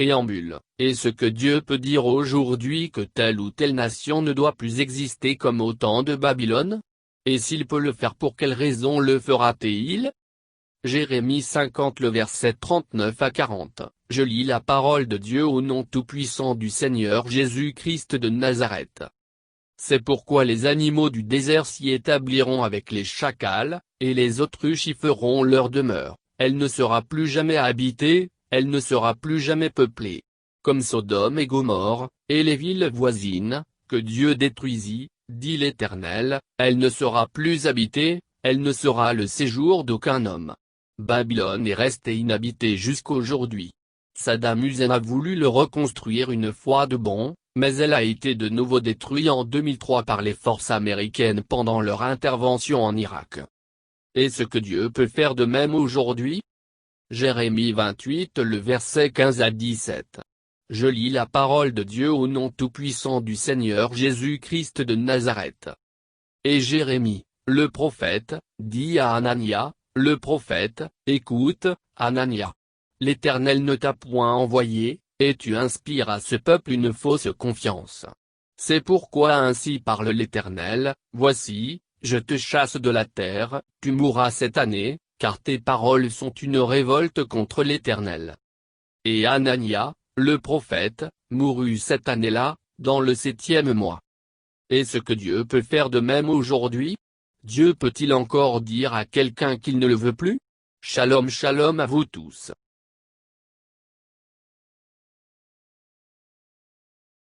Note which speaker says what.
Speaker 1: préambule, est-ce que Dieu peut dire aujourd'hui que telle ou telle nation ne doit plus exister comme au temps de Babylone? Et s'il peut le faire, pour quelle raison le fera-t-il? Jérémie 50, le verset 39 à 40, je lis la parole de Dieu au nom tout-puissant du Seigneur Jésus-Christ de Nazareth. C'est pourquoi les animaux du désert s'y établiront avec les chacals, et les autruches y feront leur demeure. Elle ne sera plus jamais habitée, elle ne sera plus jamais peuplée. Comme Sodome et Gomorrhe, et les villes voisines, que Dieu détruisit, dit l'Éternel, elle ne sera plus habitée, elle ne sera le séjour d'aucun homme. Babylone est restée inhabitée jusqu'aujourd'hui. Saddam Hussein a voulu le reconstruire une fois de bon, mais elle a été de nouveau détruite en 2003 par les forces américaines pendant leur intervention en Irak. Est-ce que Dieu peut faire de même aujourd'hui? Jérémie 28, le verset 15 à 17. Je lis la parole de Dieu au nom tout-puissant du Seigneur Jésus-Christ de Nazareth. Et Jérémie, le prophète, dit à Anania, le prophète, écoute, Anania. L'Éternel ne t'a point envoyé, et tu inspires à ce peuple une fausse confiance. C'est pourquoi ainsi parle l'Éternel, voici, je te chasse de la terre, tu mourras cette année, car tes paroles sont une révolte contre l'Éternel. Et Anania, le prophète, mourut cette année-là, dans le 7e mois. Est-ce que Dieu peut faire de même aujourd'hui? Dieu peut-il encore dire à quelqu'un qu'il ne le veut plus? Shalom shalom à vous tous.